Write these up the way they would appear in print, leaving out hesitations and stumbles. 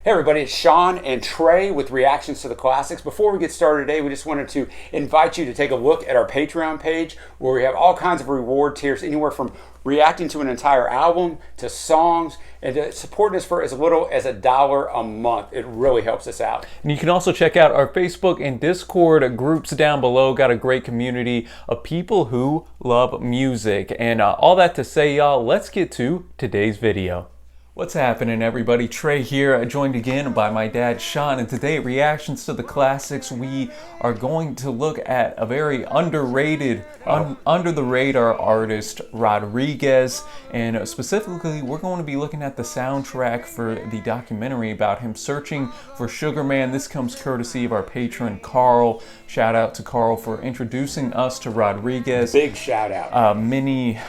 Hey everybody, it's Sean and Trey with Reactions to the Classics. Before we get started today, we just wanted to invite you to take a look at our Patreon page where we have all kinds of reward tiers, anywhere from reacting to an entire album to songs, and to support us for as little as $1 a month. It really helps us out. And you can also check out our Facebook and Discord groups down below. Got a great community of people who love music. And all that to say, y'all, let's get to today's video. What's happening, everybody? Trey here, joined again by my dad, Sean, and today, Reactions to the Classics, we are going to look at a very underrated, under the radar artist, Rodriguez, and specifically, we're going to be looking at the soundtrack for the documentary about him searching for Sugarman. This comes courtesy of our patron, Carl. Shout out to Carl for introducing us to Rodriguez. Big shout out. Many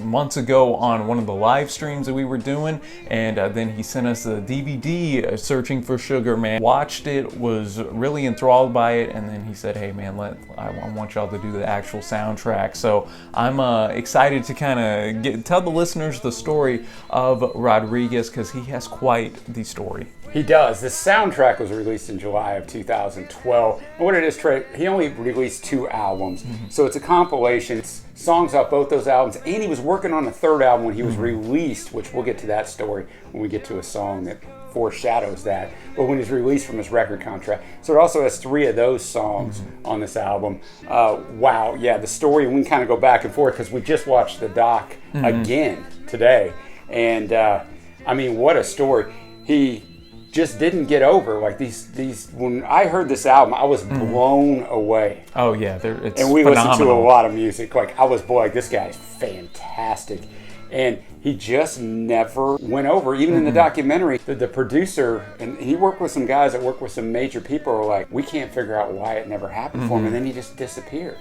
months ago on one of the live streams that we were doing, and then he sent us the DVD searching for Sugarman. Watched it, was really enthralled by it, and then he said, hey man, I want y'all to do the actual soundtrack. So I'm excited to kind of tell the listeners the story of Rodriguez, because he has quite the story. He does. The soundtrack was released in July of 2012. And what it is, Trey, he only released 2 albums. So it's a compilation. It's songs off both those albums. And he was working on the 3rd album when he was released, which we'll get to that story when we get to a song that foreshadows that. But when he was released from his record contract. So it also has 3 of those songs on this album. Wow, yeah, the story, and we can kind of go back and forth because we just watched the doc again today. And I mean, what a story. He just didn't get over like these. When I heard this album, I was blown away. Oh yeah, it's and we phenomenal. listened to a lot of music. Like I was like, this guy's fantastic, and he just never went over. Even in the documentary, the producer, and he worked with some guys that worked with some major people, were like, we can't figure out why it never happened for him, and then he just disappeared.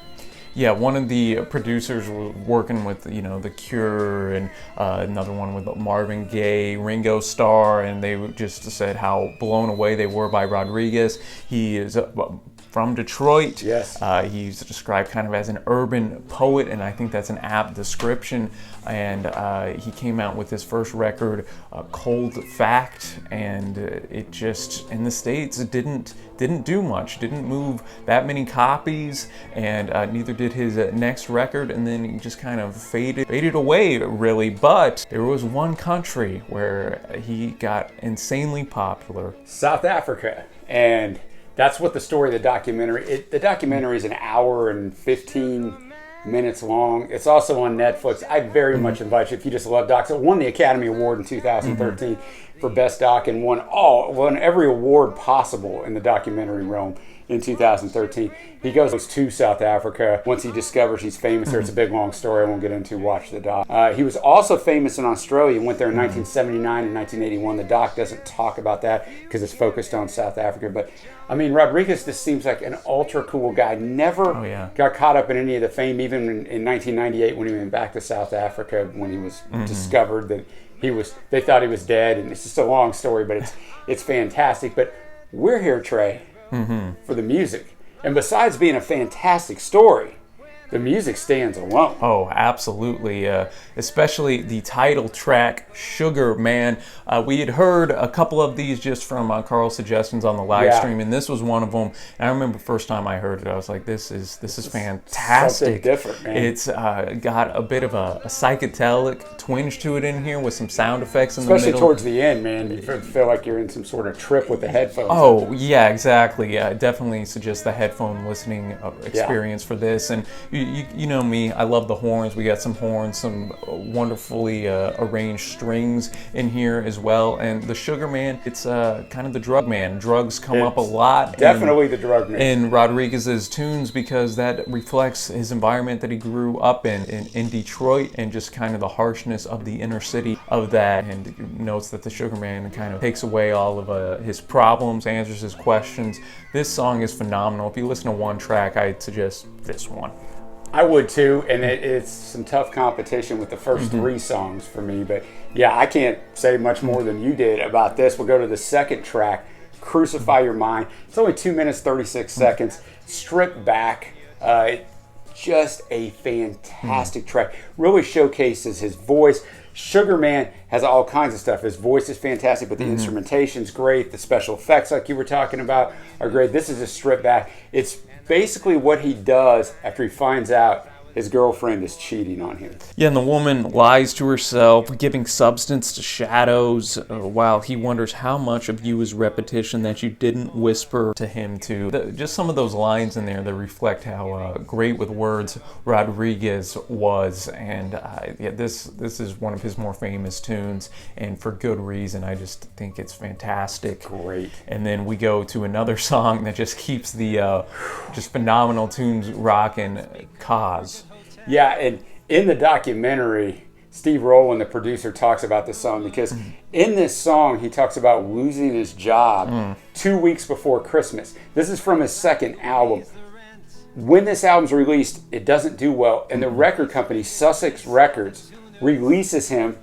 Yeah, one of the producers was working with, The Cure, and another one with Marvin Gaye, Ringo Starr, and they just said how blown away they were by Rodriguez. He is from Detroit. Yes. He's described kind of as an urban poet, and I think that's an apt description. And he came out with his first record, Cold Fact, and it just, in the States, it didn't do much, didn't move that many copies, and neither did his next record, and then he just kind of faded away, really. But there was one country where he got insanely popular. South Africa. And that's what the story of the documentary, the documentary is an hour and 15 minutes long. It's also on Netflix. I very much invite you, if you just love docs. It won the Academy Award in 2013 for Best Doc, and won every award possible in the documentary realm in 2013. He goes to South Africa once he discovers he's famous there. It's a big long story I won't get into. Watch the doc. He was also famous in Australia. He went there in 1979 and 1981. The doc doesn't talk about that because it's focused on South Africa. But I mean, Rodriguez just seems like an ultra cool guy. Never got caught up in any of the fame, even in 1998 when he went back to South Africa when he was discovered that they thought he was dead. And it's just a long story, but it's fantastic. But we're here, Trey, for the music. And besides being a fantastic story, the music stands alone. Oh, absolutely. Especially the title track, Sugarman. We had heard a couple of these just from Carl's suggestions on the live stream, and this was one of them. And I remember the first time I heard it, I was like, this is fantastic. Something different, man. It's got a bit of a psychedelic twinge to it in here with some sound effects in the middle. Especially towards the end, man. You feel like you're in some sort of trip with the headphones. Oh, yeah, exactly. I definitely suggest the headphone listening experience for this. And you know me, I love the horns. We got some horns, some wonderfully arranged strings in here as well. And the Sugarman, it's kind of the drug man. Drugs come up a lot. Definitely the drug man. In Rodriguez's tunes, because that reflects his environment that he grew up in Detroit, and just kind of the harshness of the inner city of that. And notes that the Sugarman kind of takes away all of his problems, answers his questions. This song is phenomenal. If you listen to one track, I'd suggest this one. I would too, and it's some tough competition with the first 3 songs for me. But yeah, I can't say much more than you did about this. We'll go to the second track, Crucify Your Mind. It's only 2 minutes, 36 seconds, stripped back. Just a fantastic track. Really showcases his voice. Sugarman has all kinds of stuff. His voice is fantastic, but the instrumentation's great. The special effects, like you were talking about, are great. This is a stripped back. It's basically what he does after he finds out his girlfriend is cheating on him. Yeah, and the woman lies to herself, giving substance to shadows, while he wonders how much of you is repetition that you didn't whisper to him to. Just some of those lines in there that reflect how great with words Rodriguez was, and yeah, this is one of his more famous tunes, and for good reason. I just think it's fantastic. Great. And then we go to another song that just keeps the just phenomenal tunes rocking, Cause. Yeah, and in the documentary, Steve Rowland, the producer, talks about this song because in this song, he talks about losing his job 2 weeks before Christmas. This is from his second album. When this album's released, it doesn't do well, and the record company, Sussex Records, releases him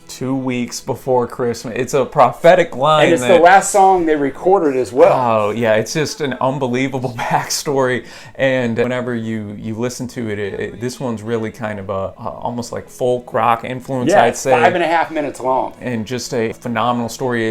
2 weeks before Christmas. It's a prophetic line. And it's the last song they recorded as well. Oh, yeah. It's just an unbelievable backstory. And whenever you listen to it, this one's really kind of almost like folk rock influence, yeah, I'd say. 5.5 minminutes long. And just a phenomenal story.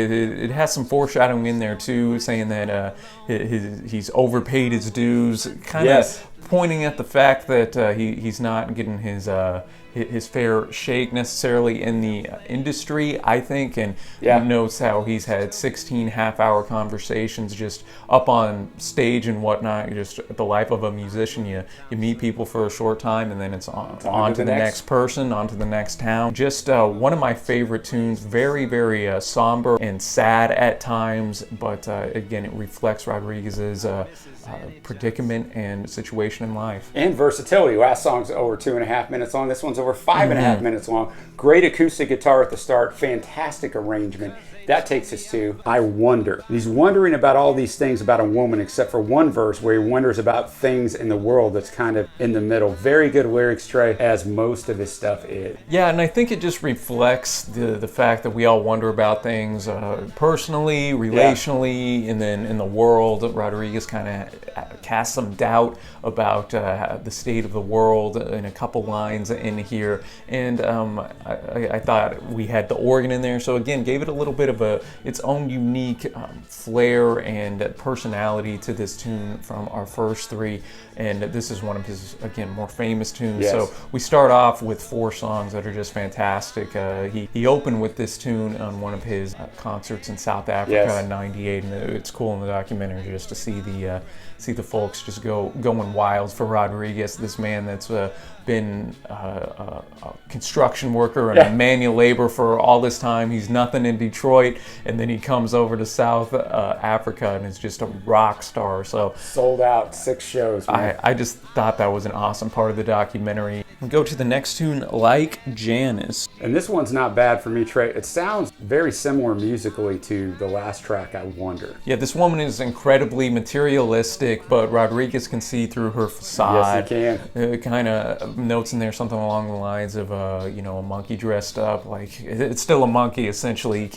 It has some foreshadowing in there, too, saying that he's overpaid his dues. Kind of pointing at the fact that he's not getting his fair shake necessarily in the industry, I think, and notes how he's had 16 half-hour conversations just up on stage and whatnot. Just the life of a musician, you meet people for a short time and then it's on to the next person, on to the next town. Just one of my favorite tunes, very, very somber and sad at times, but again, it reflects Rodriguez's predicament and situation in life. And versatility. Last song's over 2.5 minutes long. This one's over 5.5 minutes long. Great acoustic guitar at the start. Fantastic arrangement. That takes us to I Wonder. He's wondering about all these things about a woman, except for one verse where he wonders about things in the world that's kind of in the middle. Very good lyrics, Trey, as most of his stuff is. Yeah, and I think it just reflects the fact that we all wonder about things personally, relationally, and then in the world. Rodriguez kind of casts some doubt about the state of the world in a couple lines in here. And I thought we had the organ in there, so again, gave it a little bit of its own unique flair and personality to this tune from our first three, and this is one of his, again, more famous tunes. So we start off with 4 songs that are just fantastic. He opened with this tune on one of his concerts in South Africa in '98, and it's cool in the documentary just to see the folks just going wild for Rodriguez, this man that's been a construction worker and a manual labor for all this time. He's nothing in Detroit, and then he comes over to South Africa and is just a rock star. So sold out 6 shows. I just thought that was an awesome part of the documentary. We go to the next tune, Like Janice. And this one's not bad for me, Trey. It sounds very similar musically to the last track, I Wonder. Yeah, this woman is incredibly materialistic, but Rodriguez can see through her facade. Yes, he can. Kind of notes in there something along the lines of a monkey dressed up. Like, it's still a monkey, essentially. You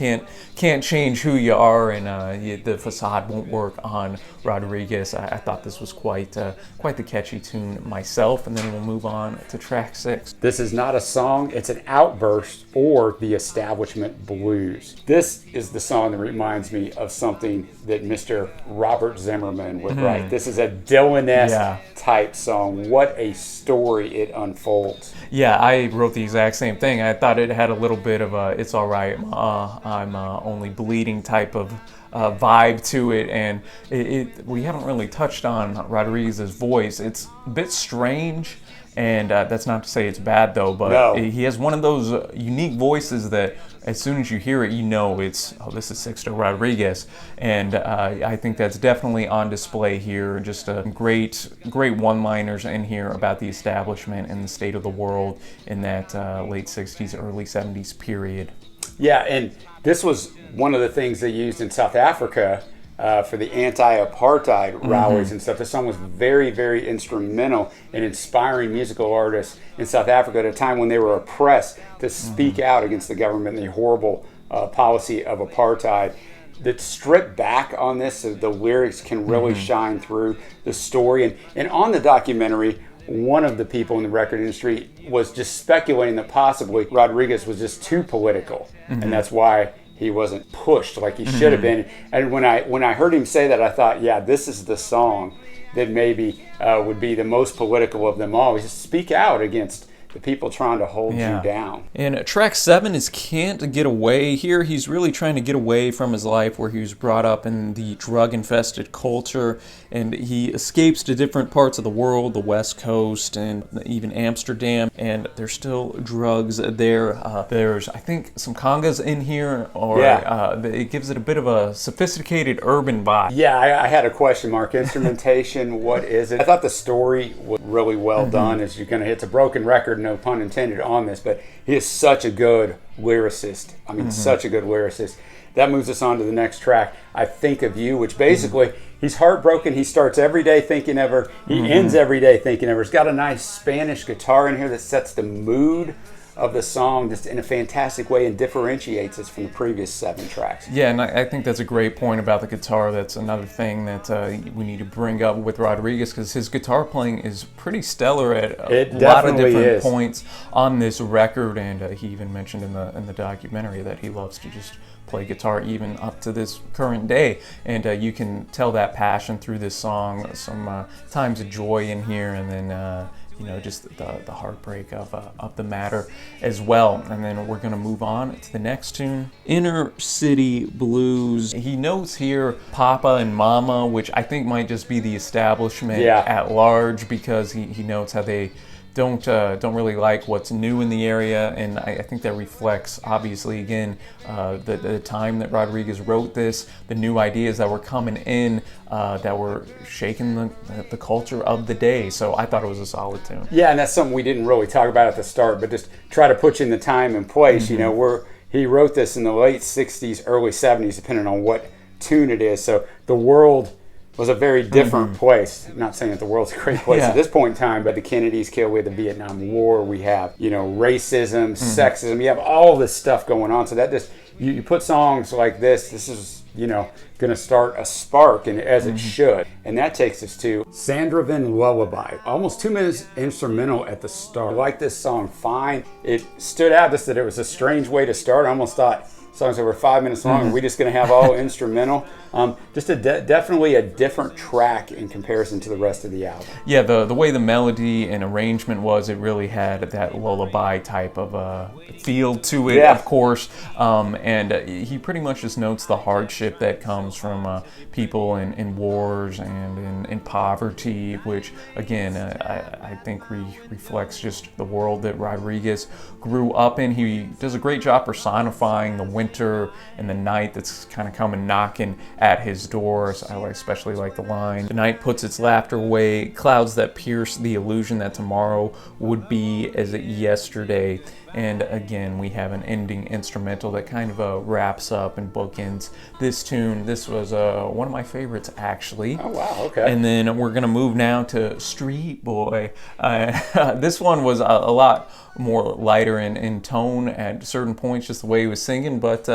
can't change who you are, and the facade won't work on Rodriguez. I thought this was quite the catchy tune myself, and then we'll move on to track 6. This is not a song, it's an outburst or the establishment blues. This is the song that reminds me of something that Mr. Robert Zimmerman would write. This is a Dylan-esque type song. What a story it unfolds. Yeah, I wrote the exact same thing. I thought it had a little bit of a "it's all right, I'm only bleeding" type of vibe to it, and we haven't really touched on Rodriguez's voice. It's a bit strange, and that's not to say it's bad though, but he has one of those unique voices that as soon as you hear it, you know this is Sixto Rodriguez, and I think that's definitely on display here. Just great one-liners in here about the establishment and the state of the world in that late 60s, early 70s period. Yeah, and this was one of the things they used in South Africa for the anti-apartheid rallies and stuff. This song was very, very instrumental in inspiring musical artists in South Africa at a time when they were oppressed to speak out against the government and the horrible policy of apartheid. The strip back on this, the lyrics can really shine through the story. And on the documentary, one of the people in the record industry was just speculating that possibly Rodriguez was just too political, and that's why he wasn't pushed like he should have been. And when I heard him say that, I thought, yeah, this is the song that maybe would be the most political of them all. Just speak out against the people trying to hold you down. And track 7 is Can't Get Away. Here he's really trying to get away from his life where he was brought up in the drug-infested culture, and he escapes to different parts of the world, the West Coast and even Amsterdam, and there's still drugs there. There's, I think, some congas in here, or it gives it a bit of a sophisticated urban vibe. Yeah, I had a question mark. Instrumentation, what is it? I thought the story was really well done. As you're gonna, it's a broken record, no pun intended on this, but he is such a good lyricist. I mean, such a good lyricist. That moves us on to the next track, I Think of You, which basically, he's heartbroken. He starts every day thinking of her. He ends every day thinking of her. He's got a nice Spanish guitar in here that sets the mood of the song just in a fantastic way and differentiates us from the previous 7 tracks. Yeah, and I think that's a great point about the guitar. That's another thing that we need to bring up with Rodriguez, because his guitar playing is pretty stellar at a lot of different points on this record, and he even mentioned in the documentary that he loves to just play guitar even up to this current day, and you can tell that passion through this song. Some times of joy in here, and then you know, just the heartbreak of the matter as well. And then we're gonna move on to the next tune, Inner City Blues. He notes here Papa and Mama, which I think might just be the establishment at large, because he notes how they don't really like what's new in the area, and I think that reflects, obviously, again, the time that Rodriguez wrote this, the new ideas that were coming in, that were shaking the culture of the day. So I thought it was a solid tune. Yeah, and that's something we didn't really talk about at the start, but just try to put you in the time and place. You know, he wrote this in the late 60s, early 70s, depending on what tune it is. So the world was a very different place. I'm not saying that the world's a great place at this point in time, but the Kennedys killed, we had the Vietnam War, we have, you know, racism, sexism, you have all this stuff going on. So that just, you put songs like this is, you know, going to start a spark, and as it should. And that takes us to Sandovan Lullaby. Almost 2 minutes instrumental at the start. I like this song fine. It stood out just that it was a strange way to start. I almost thought, songs that were 5 minutes long, are we just going to have all instrumental? Just definitely a different track in comparison to the rest of the album. Yeah, the way the melody and arrangement was, it really had that lullaby type of feel to it, of course. And he pretty much just notes the hardship that comes from people in wars and in poverty, which, again, I think reflects just the world that Rodriguez grew up in. He does a great job personifying the winter and the night that's kind of coming knocking at his doors. I especially like the line, "The night puts its laughter away, clouds that pierce the illusion that tomorrow would be as yesterday." And again, we have an ending instrumental that kind of wraps up and bookends this tune. This was one of my favorites, actually. Oh, wow, okay. And then we're gonna move now to Street Boy. This one was a lot more lighter in tone at certain points, just the way he was singing, but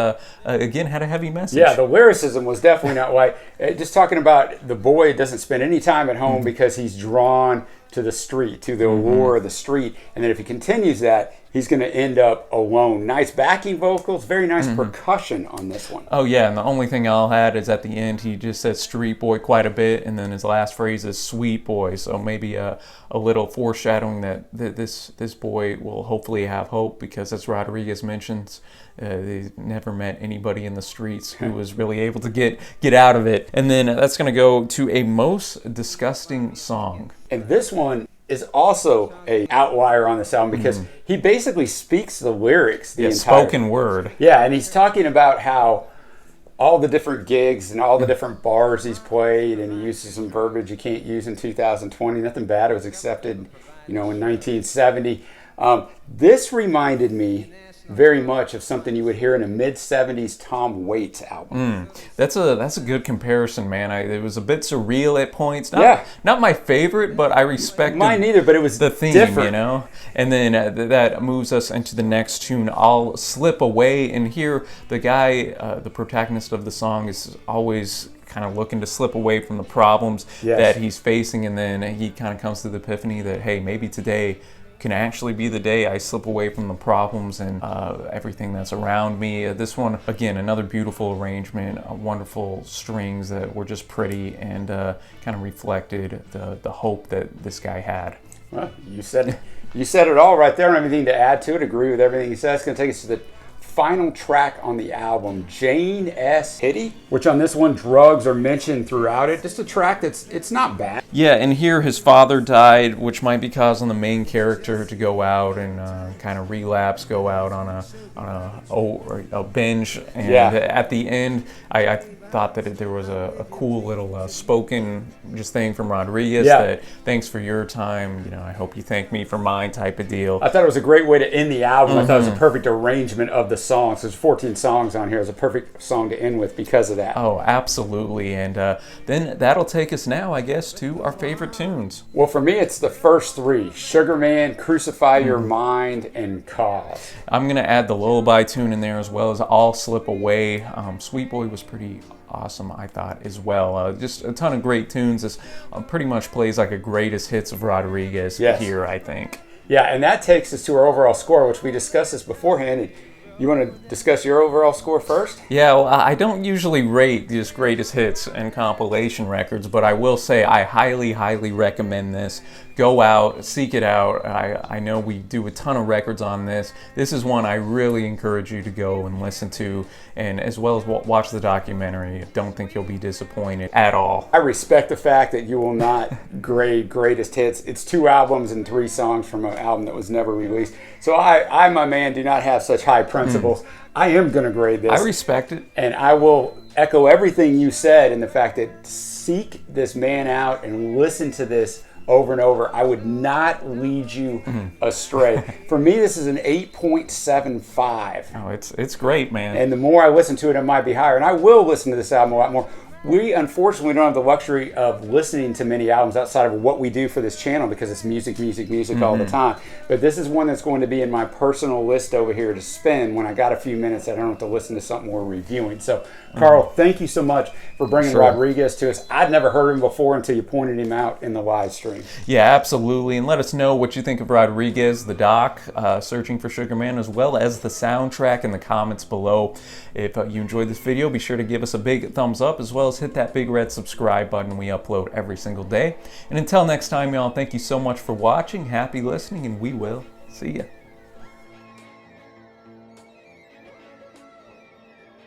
again, had a heavy message. Yeah, the lyricism was definitely not white. Just talking about the boy doesn't spend any time at home because he's drawn to the street, to the allure of the street, and then if he continues that, he's going to end up alone. Nice backing vocals, very nice percussion on this one. Oh yeah, and the only thing I'll add is at the end he just says street boy quite a bit, and then his last phrase is sweet boy, so maybe a little foreshadowing that this boy will hopefully have hope, because as Rodriguez mentions, they never met anybody in the streets who was really able to get out of it. And then that's going to go to a most disgusting song. And this one is also a outlier on this album, because he basically speaks the lyrics the entire spoken word. Yeah, and he's talking about how all the different gigs and all the different bars he's played, and he uses some verbiage you can't use in 2020. Nothing bad was accepted, you know, in 1970. This reminded me very much of something you would hear in a mid-70s Tom Waits album. That's a good comparison, man. It was a bit surreal at points. Not my favorite, but I respected mine neither, but it was the theme, different. You know? And then that moves us into the next tune, I'll Slip Away. And here, the guy, the protagonist of the song, is always kind of looking to slip away from the problems Yes. that he's facing, and then he kind of comes to the epiphany that, hey, maybe today can actually be the day I slip away from the problems and everything that's around me. This one, again, another beautiful arrangement, wonderful strings that were just pretty and kind of reflected the hope that this guy had. Well, you said it all right there. I don't have anything to add to it. Agree with everything you said. It's going to take us to the final track on the album, Jane S. Hitty, which on this one, drugs are mentioned throughout it. Just a track it's not bad. Yeah, and here his father died, which might be causing the main character to go out and kind of relapse, go out on a binge. And at the end, I thought that there was a cool little spoken just thing from Rodriguez that thanks for your time, you know, I hope you thank me for mine type of deal. I thought it was a great way to end the album. I thought it was a perfect arrangement of the songs. There's 14 songs on here. It was a perfect song to end with because of that. Oh, absolutely. And then that'll take us now, I guess, to our favorite tunes. Well, for me, it's the first three: Sugarman, Crucify Your Mind, and Cause. I'm going to add the Lullaby tune in there as well as All Slip Away. Sweet Boy was pretty awesome, I thought, as well. Just a ton of great tunes. This pretty much plays like a greatest hits of Rodriguez here, I think. Yeah, and that takes us to our overall score, which we discussed this beforehand. And you want to discuss your overall score first? Yeah, well, I don't usually rate these greatest hits and compilation records, but I will say I highly, highly recommend this. Go out, seek it out. I know we do a ton of records on this. This is one I really encourage you to go and listen to, and as well as watch the documentary. Don't think you'll be disappointed at all. I respect the fact that you will not grade greatest hits. It's 2 albums and 3 songs from an album that was never released. So I my man, do not have such high principles. I am going to grade this. I respect it. And I will echo everything you said in the fact that seek this man out and listen to this over and over. I would not lead you astray. For me, this is an 8.75. Oh, it's great, man. And the more I listen to it, it might be higher. And I will listen to this album a lot more. We unfortunately don't have the luxury of listening to many albums outside of what we do for this channel because it's music all the time. But this is one that's going to be in my personal list over here to spend when I got a few minutes. I don't have to listen to something we're reviewing. So, Carl, thank you so much for bringing Rodriguez to us. I'd never heard him before until you pointed him out in the live stream. Yeah, absolutely. And let us know what you think of Rodriguez, the doc, Searching for Sugarman, as well as the soundtrack in the comments below. If you enjoyed this video, be sure to give us a big thumbs up, as well as hit that big red subscribe button. We upload every single day. And until next time, y'all, thank you so much for watching. Happy listening, and we will see ya.